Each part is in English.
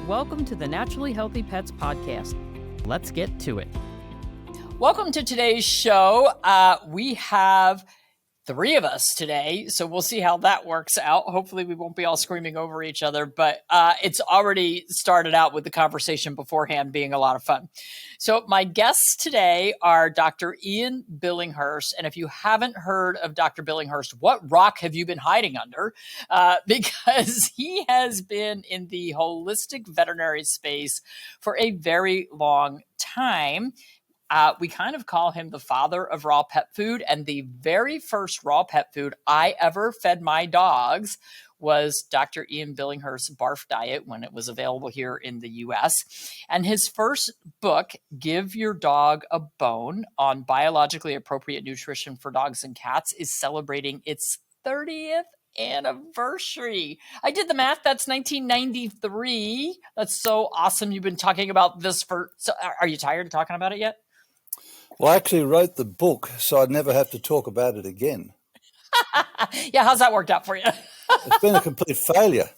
Welcome to the Naturally Healthy Pets podcast. Let's get to it. Welcome to today's show. We have three of us today, so we'll see how that works out. Hopefully we won't be all screaming over each other, but it's already started out with the conversation beforehand being a lot of fun. So my guests today are Dr. Ian Billinghurst, and if you haven't heard of Dr. Billinghurst, what rock have you been hiding under? Because he has been in the holistic veterinary space for a very long time. We kind of call him the father of raw pet food. And the very first raw pet food I ever fed my dogs was Dr. Ian Billinghurst's barf diet when it was available here in the US. And his first book, Give Your Dog a Bone, on biologically appropriate nutrition for dogs and cats, is celebrating its 30th anniversary. I did the math. That's 1993. That's so awesome. You've been talking about this so are you tired of talking about it yet? Well, I actually wrote the book so I'd never have to talk about it again. Yeah, how's that worked out for you? It's been a complete failure.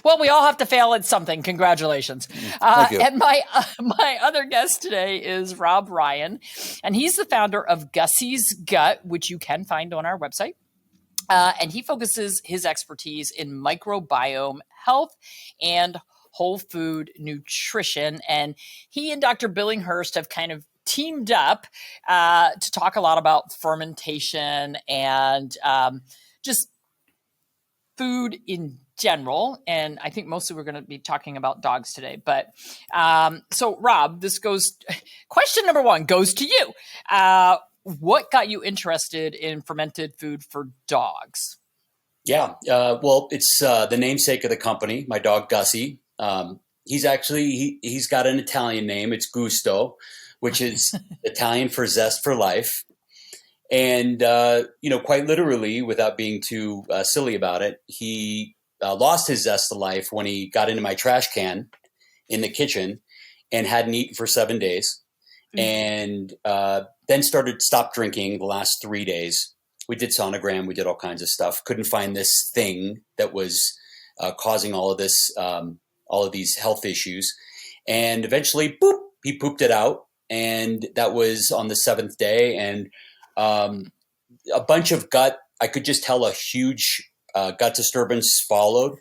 Well, we all have to fail at something. Congratulations. Thank you. And my other guest today is Rob Ryan, and he's the founder of Gussy's Gut, which you can find on our website. And he focuses his expertise in microbiome health and whole food nutrition. And he and Dr. Billinghurst have kind of teamed up to talk a lot about fermentation and just food in general. And I think mostly we're going to be talking about dogs today. But so Rob, question number one goes to you. What got you interested in fermented food for dogs? Yeah, well, it's the namesake of the company, my dog Gussy. He's got an Italian name. It's Gusto, which is Italian for zest for life. And, quite literally, without being too silly about it, he lost his zest to life when he got into my trash can in the kitchen and hadn't eaten for 7 days. And then stopped drinking the last 3 days. We did sonogram. We did all kinds of stuff. Couldn't find this thing that was causing all of this, all of these health issues. And eventually, boop, he pooped it out. And that was on the 7th day. And a bunch of gut, I could just tell a huge gut disturbance followed.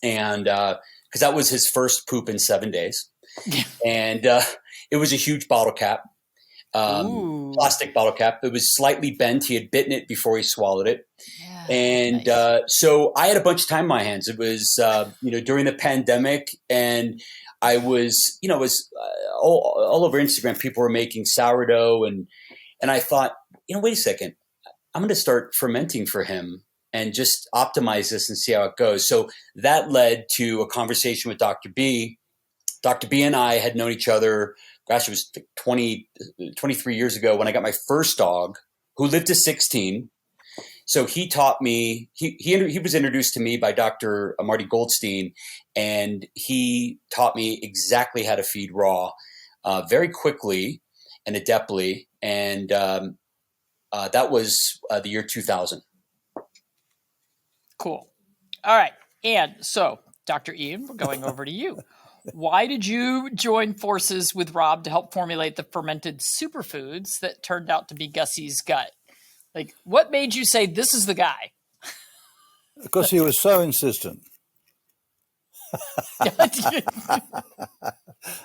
And because that was his first poop in 7 days. And it was a huge bottle cap. Plastic bottle cap. It was slightly bent. He had bitten it before he swallowed it. Yeah, and nice. So I had a bunch of time on my hands. It was, during the pandemic, and I was, all over Instagram, people were making sourdough, and I thought, wait a second, I'm going to start fermenting for him and just optimize this and see how it goes. So that led to a conversation with Dr. B. Dr. B and I had known each other, it was 23 years ago when I got my first dog, who lived to 16. So he taught me, he was introduced to me by Dr. Marty Goldstein, and he taught me exactly how to feed raw very quickly and adeptly. And that was the year 2000. Cool. All right. And so, Dr. Ian, we're going over to you. Why did you join forces with Rob to help formulate the fermented superfoods that turned out to be Gussy's Gut? Like, what made you say this is the guy? Because he was so insistent.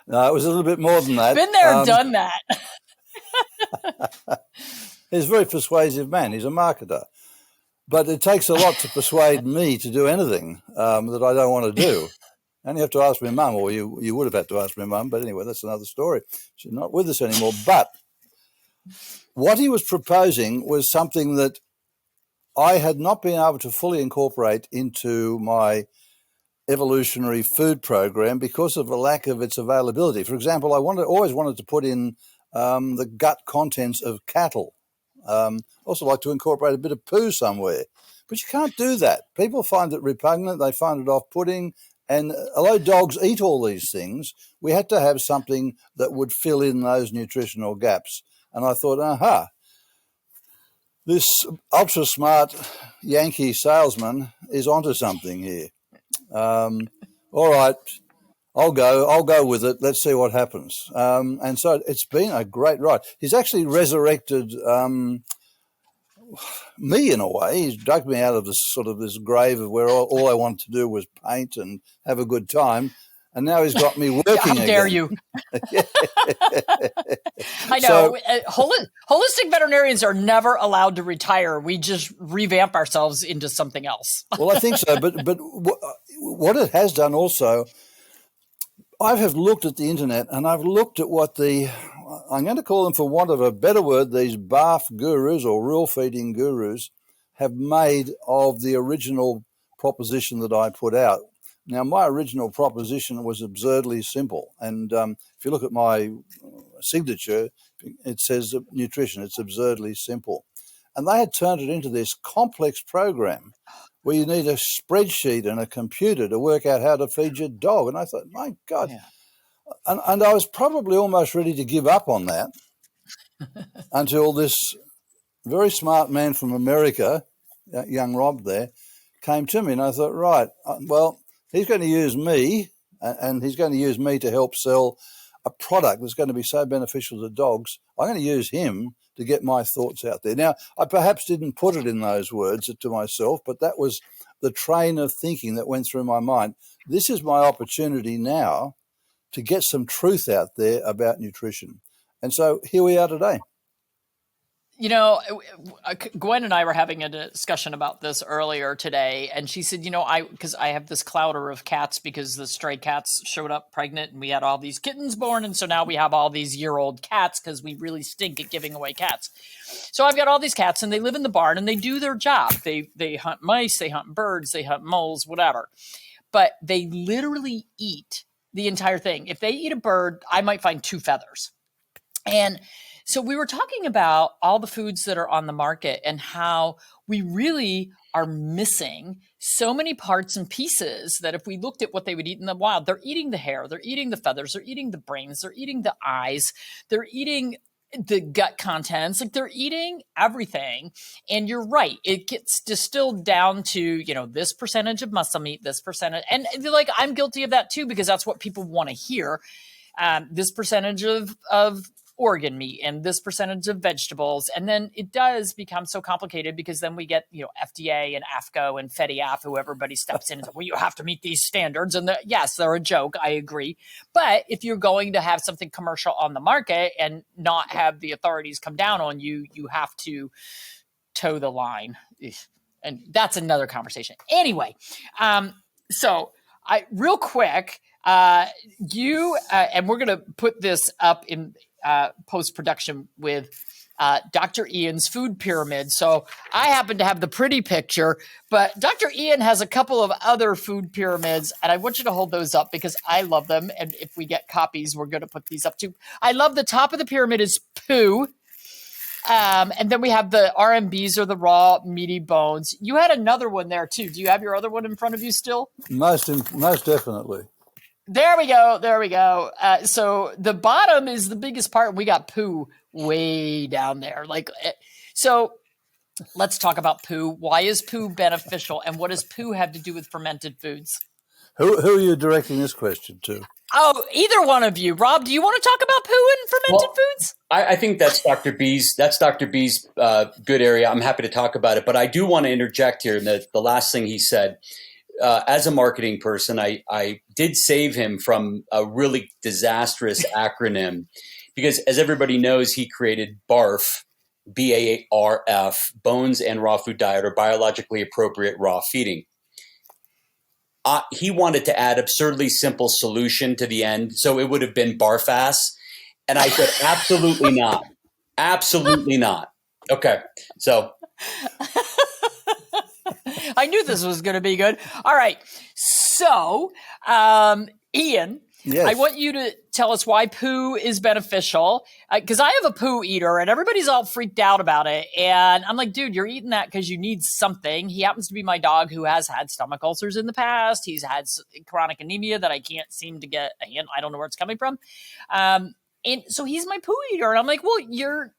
No, it was a little bit more than that. Been there, done that. He's a very persuasive man. He's a marketer. But it takes a lot to persuade me to do anything that I don't want to do. And you have to ask my mum, or you would have had to ask my mum. But anyway, that's another story. She's not with us anymore. But what he was proposing was something that I had not been able to fully incorporate into my evolutionary food program because of the lack of its availability. For example, I always wanted to put in the gut contents of cattle. Also like to incorporate a bit of poo somewhere. But you can't do that. People find it repugnant. They find it off-putting. And although dogs eat all these things, we had to have something that would fill in those nutritional gaps. And I thought, this ultra-smart Yankee salesman is onto something here. Or all right, I'll go with it. Let's see what happens. And so it's been a great ride. He's actually resurrected me in a way. He's dug me out of this grave of where all I wanted to do was paint and have a good time. And now he's got me working again. How dare you? I know. Holistic veterinarians are never allowed to retire. We just revamp ourselves into something else. Well, I think so. But what it has done also, I have looked at the internet and I've looked at what I'm going to call them, for want of a better word, these barf gurus or rule feeding gurus have made of the original proposition that I put out. Now, my original proposition was absurdly simple. And if you look at my signature, it says nutrition. It's absurdly simple. And they had turned it into this complex program where you need a spreadsheet and a computer to work out how to feed your dog. And I thought, my God. Yeah. And I was probably almost ready to give up on that until this very smart man from America, young Rob there, came to me. And I thought, right, well, he's going to use me, and he's going to use me to help sell a product that's going to be so beneficial to dogs. I'm going to use him to get my thoughts out there. Now, I perhaps didn't put it in those words to myself, but that was the train of thinking that went through my mind. This is my opportunity now to get some truth out there about nutrition. And so here we are today. You know, Gwen and I were having a discussion about this earlier today, and she said, because I have this clouder of cats because the stray cats showed up pregnant and we had all these kittens born. And so now we have all these year-old cats because we really stink at giving away cats. So I've got all these cats and they live in the barn and they do their job. They hunt mice, they hunt birds, they hunt moles, whatever. But they literally eat the entire thing. If they eat a bird, I might find 2 feathers. And so we were talking about all the foods that are on the market and how we really are missing so many parts and pieces that if we looked at what they would eat in the wild, they're eating the hair, they're eating the feathers, they're eating the brains, they're eating the eyes, they're eating the gut contents, like they're eating everything. And you're right. It gets distilled down to, this percentage of muscle meat, this percentage. And like, I'm guilty of that too, because that's what people want to hear. This percentage of organ meat and this percentage of vegetables. And then it does become so complicated because then we get, FDA and AFCO and FEDIAF, who everybody steps in and says, well, you have to meet these standards. And yes, they're a joke. I agree. But if you're going to have something commercial on the market and not have the authorities come down on you, you have to toe the line. And that's another conversation. Anyway, so real quick, and we're going to put this up in post-production with Dr. Ian's food pyramid. So I happen to have the pretty picture, but Dr. Ian has a couple of other food pyramids, and I want you to hold those up because I love them. And if we get copies, we're going to put these up too. I love the top of the pyramid is poo. And then we have the RMBs, or the raw meaty bones. You had another one there too. Do you have your other one in front of you still? Most definitely. There we go. So the bottom is the biggest part. We got poo way down there. So let's talk about poo. Why is poo beneficial? And what does poo have to do with fermented foods? Who are you directing this question to? Oh, either one of you. Rob, do you want to talk about poo and fermented foods? I think that's Dr. B's. That's Dr. B's good area. I'm happy to talk about it. But I do want to interject here. The last thing he said, as a marketing person, I did save him from a really disastrous acronym because, as everybody knows, he created BARF, BARF, Bones and Raw Food Diet, or Biologically Appropriate Raw Feeding. He wanted to add absurdly simple solution to the end, so it would have been BARFAS. And I said, absolutely not. Absolutely not. Okay, so... I knew this was going to be good. All right. So, Ian, yes. I want you to tell us why poo is beneficial. Because I have a poo eater and everybody's all freaked out about it. And I'm like, dude, you're eating that because you need something. He happens to be my dog who has had stomach ulcers in the past. He's had chronic anemia that I can't seem to get a hand. I don't know where it's coming from. And so he's my poo eater. And I'm like, well,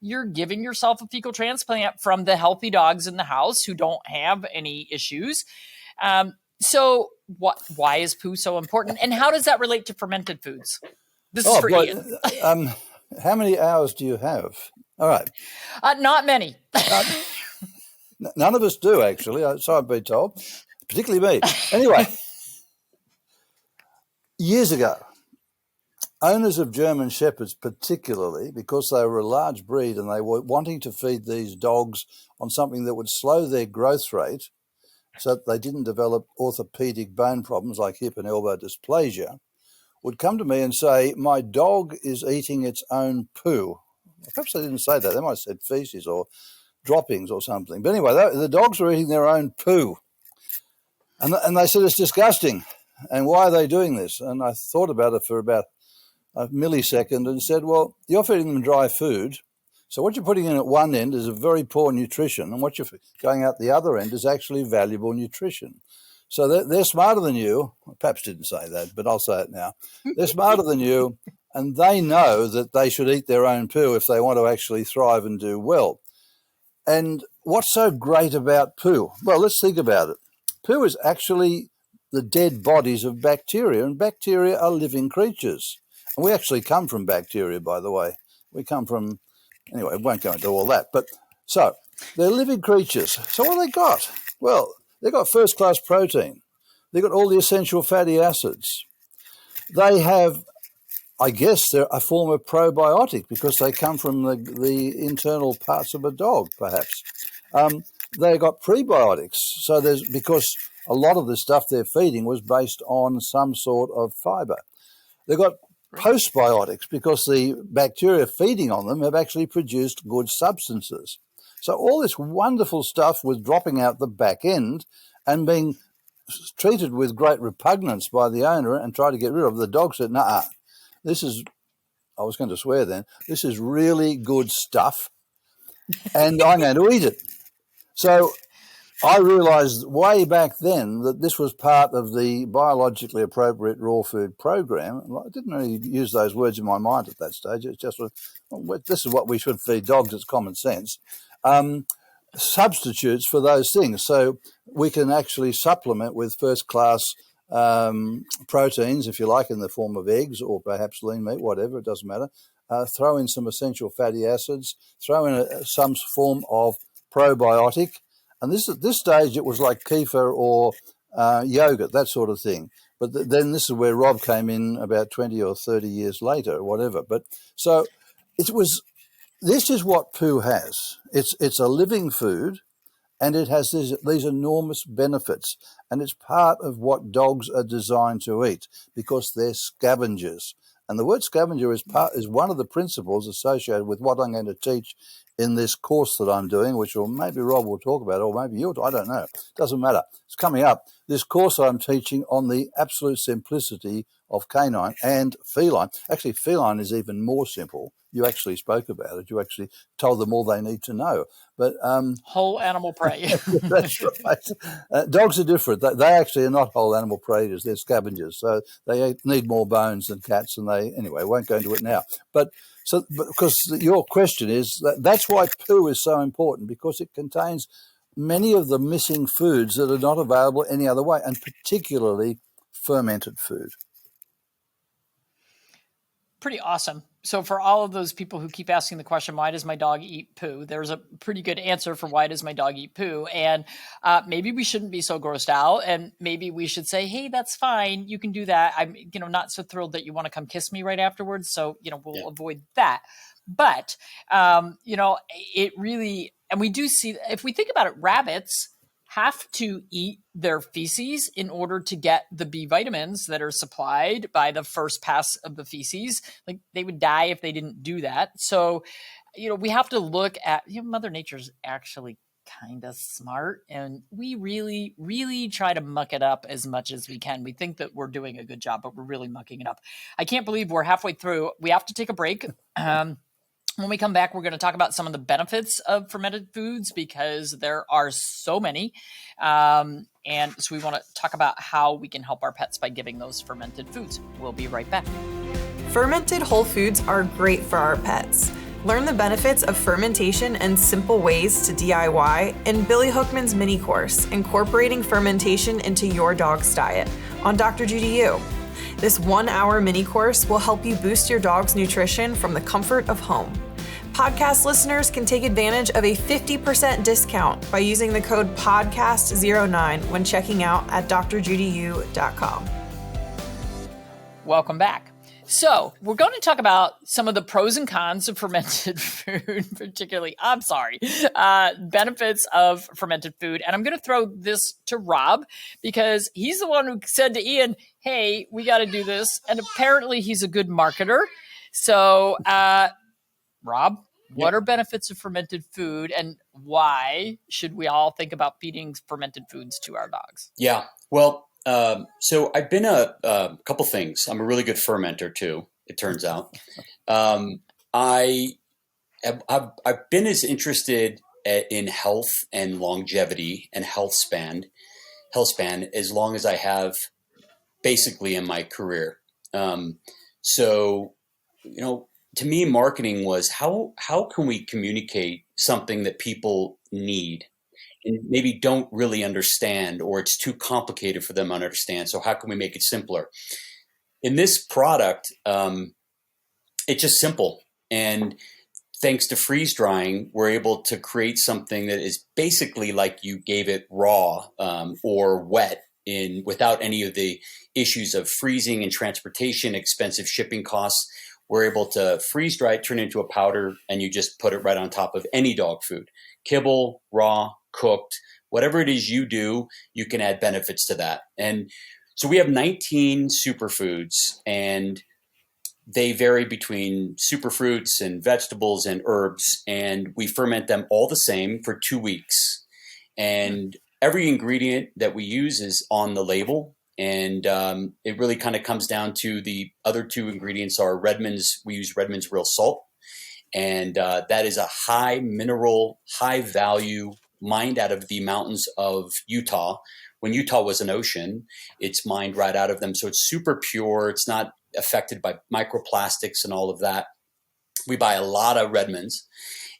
you're giving yourself a fecal transplant from the healthy dogs in the house who don't have any issues. So why is poo so important? And how does that relate to fermented foods? This is for Ian. How many hours do you have? All right. Not many. None of us do, actually, so I've been told, particularly me. Anyway, years ago, owners of German Shepherds particularly, because they were a large breed and they were wanting to feed these dogs on something that would slow their growth rate so that they didn't develop orthopedic bone problems like hip and elbow dysplasia, would come to me and say, my dog is eating its own poo. Perhaps they didn't say that. They might have said feces or droppings or something. But anyway, the dogs were eating their own poo. And they said, it's disgusting. And why are they doing this? And I thought about it for about a millisecond and said, well, you're feeding them dry food. So what you're putting in at one end is a very poor nutrition, and what you're going out the other end is actually valuable nutrition. So they're smarter than you. I perhaps didn't say that, but I'll say it now. They're smarter than you, and they know that they should eat their own poo if they want to actually thrive and do well. And what's so great about poo? Well, let's think about it. Poo is actually the dead bodies of bacteria, and bacteria are living creatures. And we actually come from bacteria, by the way. We come from, anyway, I won't go into all that. But so they're living creatures. So what have they got? Well, they've got first-class protein. They've got all the essential fatty acids. They have, I guess, they're a form of probiotic because they come from the internal parts of a dog, perhaps. They got prebiotics. So because a lot of the stuff they're feeding was based on some sort of fiber. They've got postbiotics because the bacteria feeding on them have actually produced good substances. So all this wonderful stuff was dropping out the back end and being treated with great repugnance by the owner and tried to get rid of. The dog said, nah, this is, I was going to swear then, this is really good stuff and I'm going to eat it. So I realised way back then that this was part of the biologically appropriate raw food program. I didn't really use those words in my mind at that stage. It's just, well, this is what we should feed dogs. It's common sense. Substitutes for those things. So we can actually supplement with first-class proteins, if you like, in the form of eggs or perhaps lean meat, whatever, it doesn't matter. Throw in some essential fatty acids, throw in some form of probiotic. And at this stage, it was like kefir or yogurt, that sort of thing. But then this is where Rob came in about 20 or 30 years later, or whatever. But so this is what poo has. It's a living food, and it has these enormous benefits. And it's part of what dogs are designed to eat because they're scavengers. And the word scavenger is one of the principles associated with what I'm going to teach in this course that I'm doing, which maybe Rob will talk about, or maybe you'll, I don't know. Doesn't matter. It's coming up. This course I'm teaching on the absolute simplicity of canine and feline. Actually, feline is even more simple. You actually spoke about it. You actually told them all they need to know. But whole animal prey. That's right. Dogs are different. They actually are not whole animal prey eaters. They're scavengers. So they need more bones than cats. And anyway, won't go into it now. But because your question is that's why poo is so important, because it contains many of the missing foods that are not available any other way, and particularly fermented food. Pretty awesome. So for all of those people who keep asking the question, why does my dog eat poo? There's a pretty good answer for why does my dog eat poo. And maybe we shouldn't be so grossed out, and maybe we should say, hey, that's fine. You can do that. I'm, not so thrilled that you want to come kiss me right afterwards. So, we'll avoid that. But, it really, and we do see, if we think about it, rabbits have to eat their feces in order to get the B vitamins that are supplied by the first pass of the feces. Like, they would die if they didn't do that. So, we have to look at, Mother Nature's actually kind of smart, and we really, really try to muck it up as much as we can. We think that we're doing a good job, but we're really mucking it up. I can't believe we're halfway through. We have to take a break. When we come back, we're going to talk about some of the benefits of fermented foods, because there are so many. And so we want to talk about how we can help our pets by giving those fermented foods. We'll be right back. Fermented whole foods are great for our pets. Learn the benefits of fermentation and simple ways to DIY in Billy Hookman's mini course, Incorporating Fermentation into Your Dog's Diet, on Dr. Judy U. This 1-hour mini course will help you boost your dog's nutrition from the comfort of home. Podcast listeners can take advantage of a 50% discount by using the code PODCAST09 when checking out at drjudyu.com. Welcome back. So we're going to talk about some of the pros and cons of fermented food, particularly, benefits of fermented food. And I'm going to throw this to Rob because he's the one who said to Ian, hey, we got to do this. And apparently he's a good marketer. So, Rob, what are benefits of fermented food and why should we all think about feeding fermented foods to our dogs? Yeah, well, so I've been a couple things. I'm a really good fermenter too, it turns out. I've been as interested in health and longevity and health span as long as I have basically in my career. So, to me, marketing was how can we communicate something that people need and maybe don't really understand, or it's too complicated for them to understand. So how can we make it simpler? In this product, it's just simple. And thanks to freeze drying, we're able to create something that is basically like you gave it raw or wet without any of the issues of freezing and transportation, expensive shipping costs. We're able to freeze dry it, turn it into a powder, and you just put it right on top of any dog food. Kibble, raw, cooked, whatever it is you do, you can add benefits to that. And so we have 19 superfoods, and they vary between superfruits and vegetables and herbs, and we ferment them all the same for 2 weeks. And every ingredient that we use is on the label. And it really kind of comes down to the other two ingredients are Redmond's. We use Redmond's real salt. And that is a high mineral, high value, mined out of the mountains of Utah. When Utah was an ocean, it's mined right out of them. So it's super pure. It's not affected by microplastics and all of that. We buy a lot of Redmond's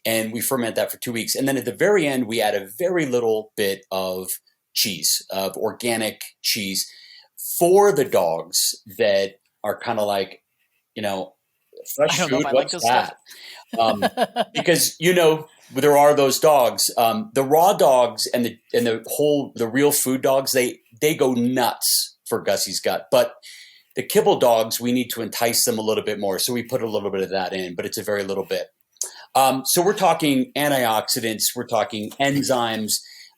and we ferment that for 2 weeks. And then at the very end, we add a very little bit of cheese, of organic cheese for the dogs that are kind of like, fresh food, what's that? Because, there are those dogs, the raw dogs and the real food dogs, they go nuts for Gussy's gut. But the kibble dogs, we need to entice them a little bit more. So we put a little bit of that in, but it's a very little bit. So we're talking antioxidants, we're talking enzymes.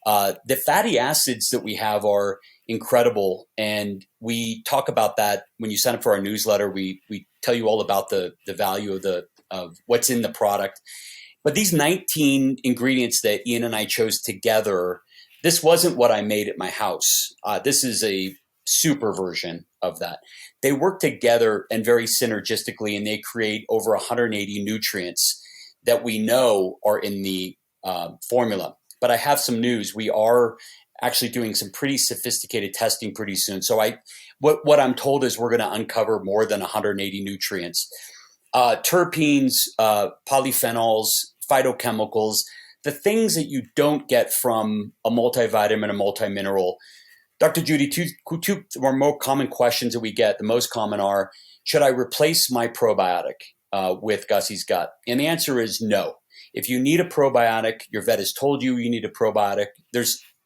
The fatty acids that we have are incredible. And we talk about that when you sign up for our newsletter. We tell you all about the value of what's in the product. But these 19 ingredients that Ian and I chose together, this wasn't what I made at my house. This is a super version of that. They work together and very synergistically, and they create over 180 nutrients that we know are in the formula. But I have some news. We are actually doing some pretty sophisticated testing pretty soon. So what I'm told is we're going to uncover more than 180 nutrients. Terpenes, polyphenols, phytochemicals, the things that you don't get from a multivitamin, a multimineral. Dr. Judy, two more common questions that we get, the most common are, should I replace my probiotic with Gussy's gut? And the answer is no. If you need a probiotic, your vet has told you need a probiotic.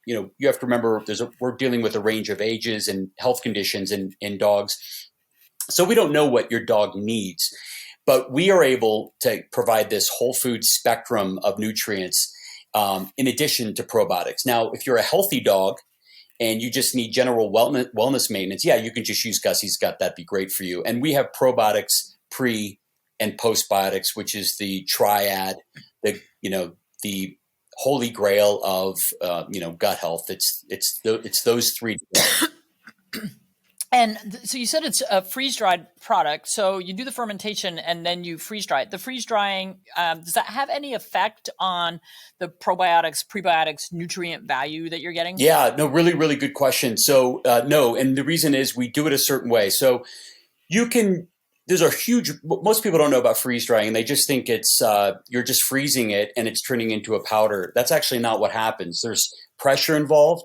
You have to remember we're dealing with a range of ages and health conditions in dogs. So we don't know what your dog needs, but we are able to provide this whole food spectrum of nutrients in addition to probiotics. Now, if you're a healthy dog and you just need general wellness maintenance, yeah, you can just use Gussy's gut. That'd be great for you. And we have probiotics pre and postbiotics, which is the triad, the holy grail of gut health. It's those three. And so you said it's a freeze-dried product. So you do the fermentation and then you freeze-dry it. The freeze-drying, does that have any effect on the probiotics, prebiotics, nutrient value that you're getting? Yeah, no, really, really good question. So no, and the reason is we do it a certain way. So you can there's a huge, most people don't know about freeze drying. They just think it's, you're just freezing it and it's turning into a powder. That's actually not what happens. There's pressure involved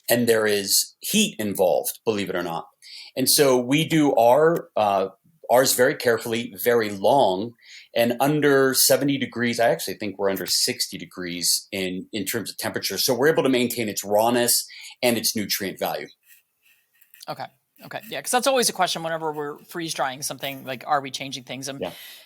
and there is heat involved, believe it or not. And so we do ours very carefully, very long, and under 70 degrees. I actually think we're under 60 degrees in terms of temperature. So we're able to maintain its rawness and its nutrient value. Okay. Yeah. Cause that's always a question whenever we're freeze drying something, like, are we changing things? And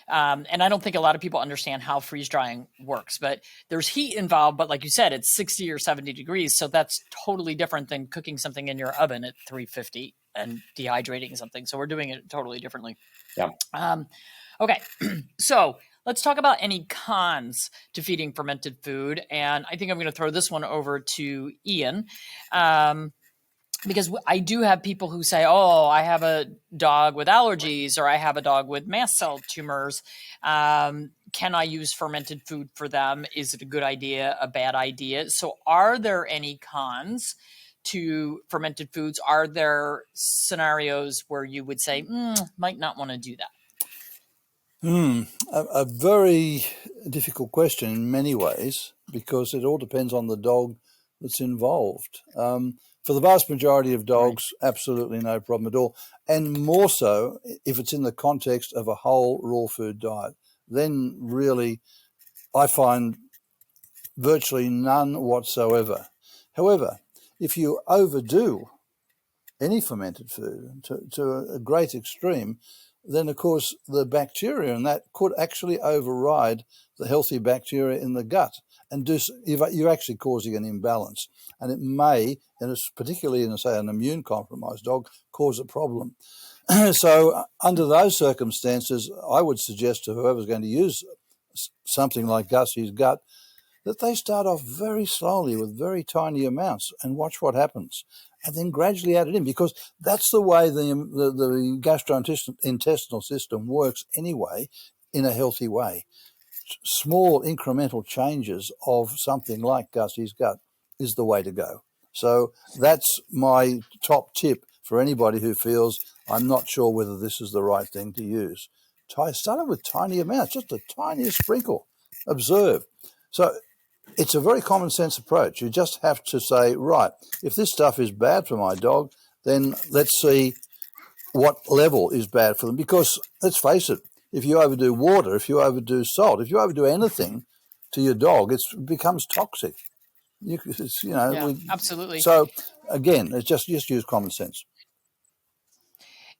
I don't think a lot of people understand how freeze drying works, but there's heat involved, but like you said, it's 60 or 70 degrees. So that's totally different than cooking something in your oven at 350 and dehydrating something. So we're doing it totally differently. Yeah. Okay. So let's talk about any cons to feeding fermented food. And I think I'm going to throw this one over to Ian. Because I do have people who say, oh, I have a dog with allergies, or I have a dog with mast cell tumors. Can I use fermented food for them? Is it a good idea, a bad idea? So are there any cons to fermented foods? Are there scenarios where you would say, might not want to do that? A very difficult question in many ways, because it all depends on the dog that's involved. For the vast majority of dogs, absolutely no problem at all. And more so if it's in the context of a whole raw food diet, then really I find virtually none whatsoever. However, if you overdo any fermented food to a great extreme, then of course the bacteria in that could actually override the healthy bacteria in the gut, and you're actually causing an imbalance, and it may, and it's particularly in, say, an immune compromised dog, cause a problem. So under those circumstances, I would suggest to whoever's going to use something like Gussy's gut that they start off very slowly with very tiny amounts and watch what happens, and then gradually add it in, because that's the way the gastrointestinal system works anyway, in a healthy way. Small incremental changes of something like Gussy's gut is the way to go. So that's my top tip for anybody who feels, I'm not sure whether this is the right thing to use. Start it with tiny amounts, just the tiniest sprinkle. Observe. So it's a very common sense approach. You just have to say, right, if this stuff is bad for my dog, then let's see what level is bad for them. Because let's face it, if you overdo water, if you overdo salt, if you overdo anything to your dog, it becomes toxic. Absolutely. So again, it's just use common sense.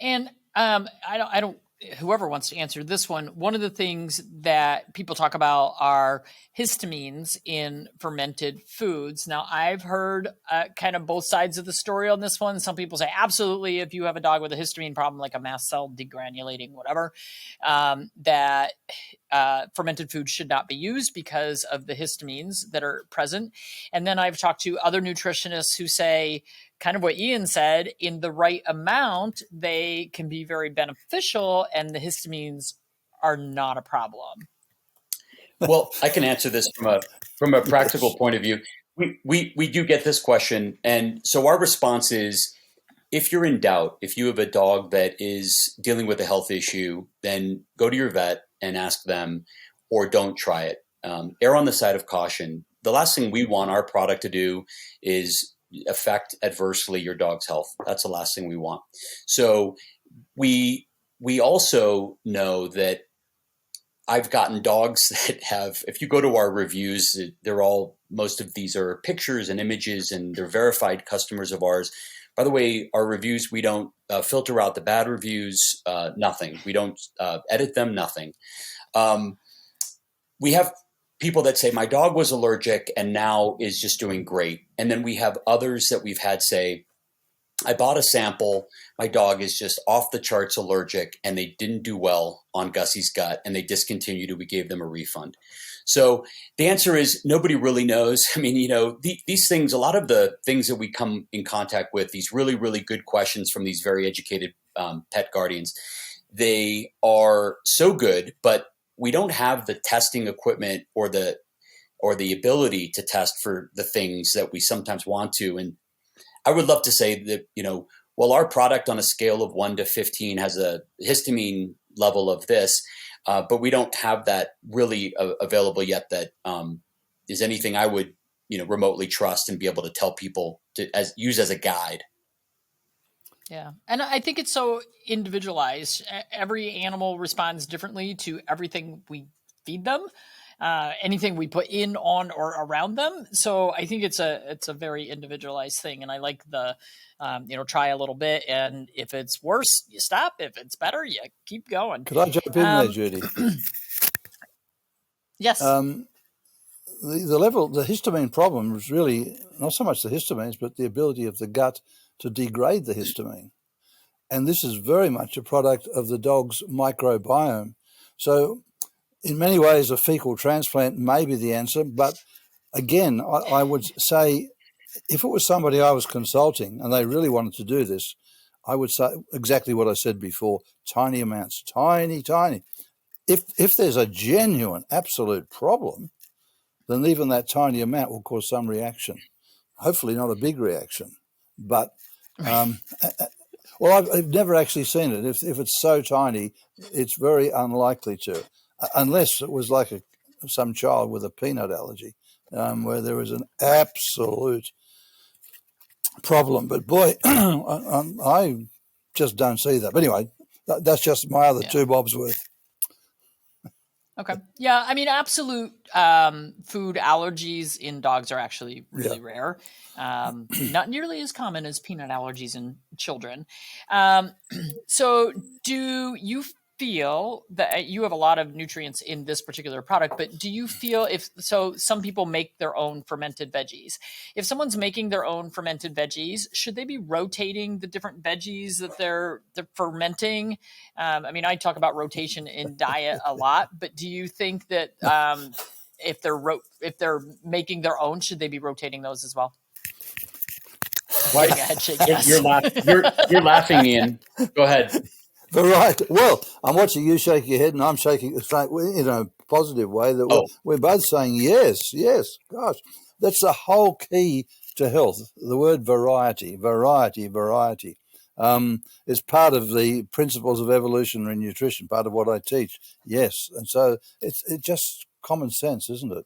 And I don't. Whoever wants to answer this one of the things that people talk about are histamines in fermented foods. Now, I've heard kind of both sides of the story on this one. Some people say, absolutely, if you have a dog with a histamine problem, like a mast cell degranulating, whatever, that fermented food should not be used because of the histamines that are present. And then I've talked to other nutritionists who say, kind of what Ian said, in the right amount, they can be very beneficial, and the histamines are not a problem. Well, I can answer this from a practical point of view. We do get this question, and so our response is, if you're in doubt, if you have a dog that is dealing with a health issue, then go to your vet and ask them, or don't try it. Err on the side of caution. The last thing we want our product to do is affect adversely your dog's health. That's the last thing we want. So we also know that I've gotten dogs that have, if you go to our reviews, most of these are pictures and images, and they're verified customers of ours. By the way, our reviews, we don't filter out the bad reviews, nothing. We don't edit them, nothing. We have people that say, my dog was allergic and now is just doing great. And then we have others that we've had say, I bought a sample, my dog is just off the charts allergic, and they didn't do well on Gussy's gut, and they discontinued it. We gave them a refund. So the answer is nobody really knows. I mean, these things, a lot of the things that we come in contact with, these really, really good questions from these very educated pet guardians, they are so good, but we don't have the testing equipment or the ability to test for the things that we sometimes want to. And I would love to say that, well, our product on a scale of 1 to 15 has a histamine level of this, but we don't have that really available yet. That is anything I would remotely trust and be able to tell people to use as a guide. Yeah. And I think it's so individualized. Every animal responds differently to everything we feed them, anything we put in, on, or around them. So I think it's a very individualized thing. And I like the, try a little bit. And if it's worse, you stop. If it's better, you keep going. Could I jump in there, Judy? Yes. The histamine problem is really not so much the histamines, but the ability of the gut to degrade the histamine. And this is very much a product of the dog's microbiome. So in many ways, a fecal transplant may be the answer. But again, I would say if it was somebody I was consulting and they really wanted to do this, I would say exactly what I said before, tiny amounts, tiny. If there's a genuine, absolute problem, then even that tiny amount will cause some reaction. Hopefully not a big reaction. But, well, I've never actually seen it. If it's so tiny, it's very unlikely to, unless it was like some child with a peanut allergy, where there was an absolute problem. But boy, I just don't see that. But anyway, that's just my other 2 bobs worth. Okay. Yeah. I mean, absolute food allergies in dogs are actually really rare. Not nearly as common as peanut allergies in children. So do you feel that you have a lot of nutrients in this particular product, but do you feel some people make their own fermented veggies. If someone's making their own fermented veggies, should they be rotating the different veggies that they're fermenting? I mean, I talk about rotation in diet a lot, but do you think that if they're making their own, should they be rotating those as well? Why? You're laughing, Ian. Go ahead. Right. Well, I'm watching you shake your head, and I'm shaking in a positive way. We're both saying yes. Gosh, that's the whole key to health. The word variety is part of the principles of evolutionary nutrition. Part of what I teach. Yes, and so it's just common sense, isn't it?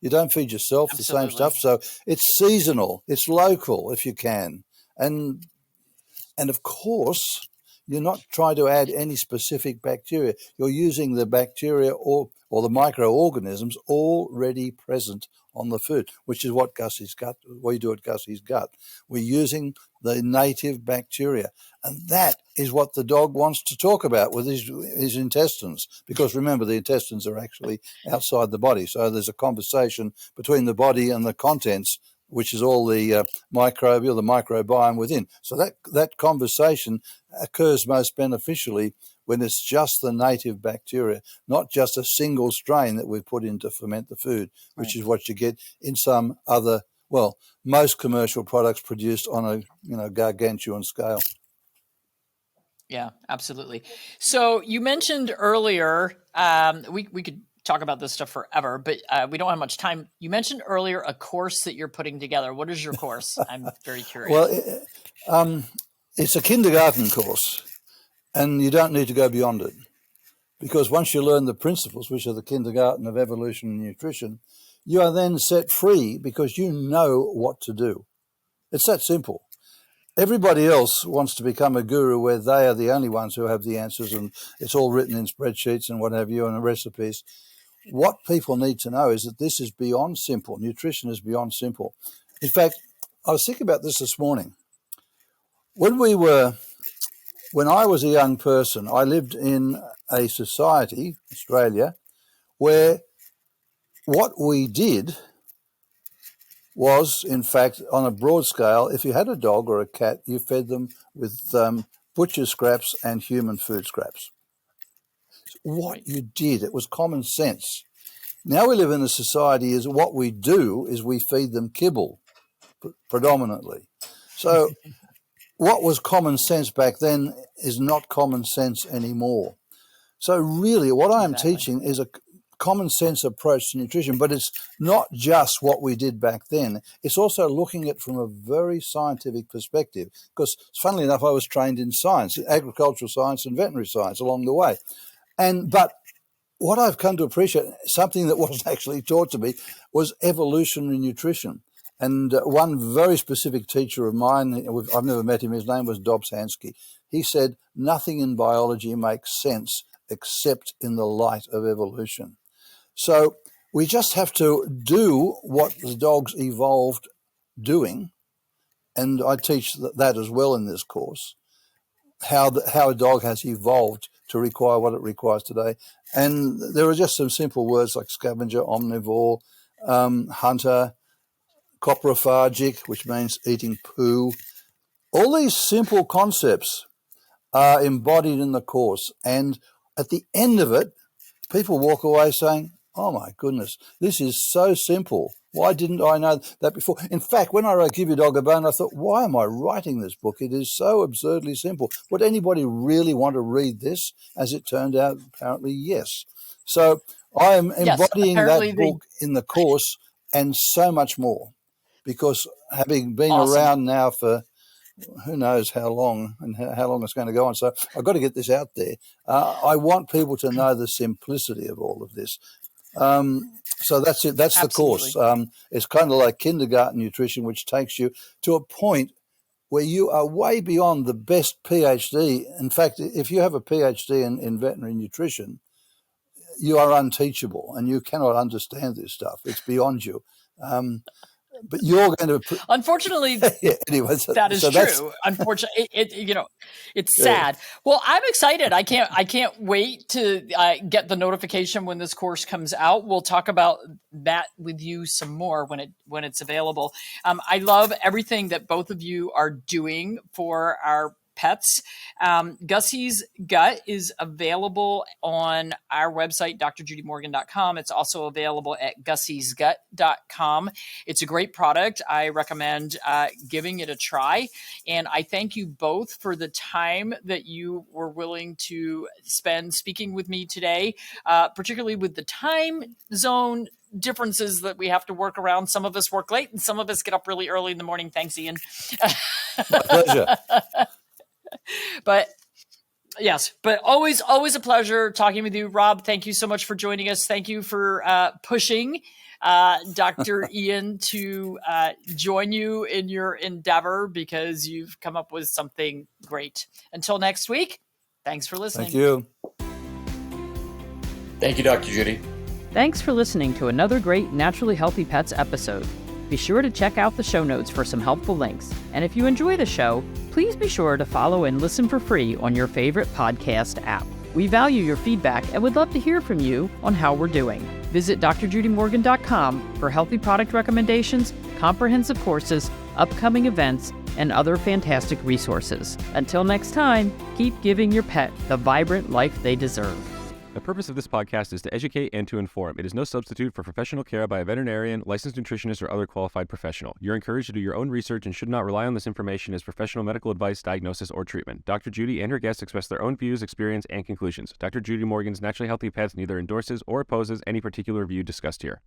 You don't feed yourself Absolutely. the same stuff, so it's seasonal, it's local if you can, and of course, you're not trying to add any specific bacteria. You're using the bacteria or the microorganisms already present on the food, which is what we do at Gussy's Gut. We're using the native bacteria. And that is what the dog wants to talk about with his intestines. Because remember, the intestines are actually outside the body. So there's a conversation between the body and the contents, which is all the microbiome within. So that conversation occurs most beneficially when it's just the native bacteria, not just a single strain that we've put in to ferment the food, which is what you get in some other, most commercial products produced on a gargantuan scale. Yeah, absolutely. So you mentioned earlier, we could talk about this stuff forever, but we don't have much time. You mentioned earlier a course that you're putting together. What is your course? I'm very curious. Well, it's a kindergarten course, and you don't need to go beyond it, because once you learn the principles, which are the kindergarten of evolution and nutrition, you are then set free because you know what to do. It's that simple. Everybody else wants to become a guru where they are the only ones who have the answers, and it's all written in spreadsheets and what have you and recipes. What people need to know is that this is beyond simple. Nutrition is beyond simple. In fact, I was thinking about this morning. When I was a young person, I lived in a society, Australia, where what we did was, in fact, on a broad scale, if you had a dog or a cat, you fed them with butcher scraps and human food scraps. What you did, it was common sense. Now we live in a society is what we do is we feed them kibble predominantly. So what was common sense back then is not common sense anymore. So really what I am teaching is common sense approach to nutrition, but it's not just what we did back then. It's also looking at it from a very scientific perspective, because funnily enough, I was trained in science, agricultural science and veterinary science along the way. But what I've come to appreciate, something that wasn't actually taught to me, was evolutionary nutrition. And one very specific teacher of mine, I've never met him, his name was Dobzhansky. He said, nothing in biology makes sense except in the light of evolution. So we just have to do what the dogs evolved doing, and I teach that as well in this course, how a dog has evolved to require what it requires today. And there are just some simple words like scavenger, omnivore, hunter, coprophagic, which means eating poo. All these simple concepts are embodied in the course, and at the end of it, people walk away saying, oh my goodness, this is so simple. Why didn't I know that before? In fact, when I wrote Give Your Dog a Bone, I thought, why am I writing this book? It is so absurdly simple. Would anybody really want to read this? As it turned out, apparently, yes. So I am embodying that book in the course and so much more, because having been around now for who knows how long and how long it's going to go on. So I've got to get this out there. I want people to know the simplicity of all of this. So that's it. That's Absolutely. The course. It's kind of like kindergarten nutrition, which takes you to a point where you are way beyond the best PhD. In fact, if you have a PhD in veterinary nutrition, you are unteachable and you cannot understand this stuff. It's beyond you. But you're going to, unfortunately, anyway, that is true. Unfortunately, it's sad. Well, I'm excited. I can't wait to get the notification when this course comes out. We'll talk about that with you some more when it's available. I love everything that both of you are doing for our pets. Gussy's Gut is available on our website, drjudymorgan.com. It's also available at gussysgut.com. It's a great product. I recommend giving it a try. And I thank you both for the time that you were willing to spend speaking with me today, particularly with the time zone differences that we have to work around. Some of us work late and some of us get up really early in the morning. Thanks, Ian. My pleasure. But yes, but always a pleasure talking with you, Rob. Thank you so much for joining us. Thank you for pushing Dr. Ian to join you in your endeavor, because you've come up with something great. Until next week, thanks for listening. Thank you. Thank you, Dr. Judy. Thanks for listening to another great Naturally Healthy Pets episode. Be sure to check out the show notes for some helpful links. And if you enjoy the show, please be sure to follow and listen for free on your favorite podcast app. We value your feedback and would love to hear from you on how we're doing. Visit drjudymorgan.com for healthy product recommendations, comprehensive courses, upcoming events, and other fantastic resources. Until next time, keep giving your pet the vibrant life they deserve. The purpose of this podcast is to educate and to inform. It is no substitute for professional care by a veterinarian, licensed nutritionist, or other qualified professional. You're encouraged to do your own research and should not rely on this information as professional medical advice, diagnosis, or treatment. Dr. Judy and her guests express their own views, experience, and conclusions. Dr. Judy Morgan's Naturally Healthy Pets neither endorses or opposes any particular view discussed here.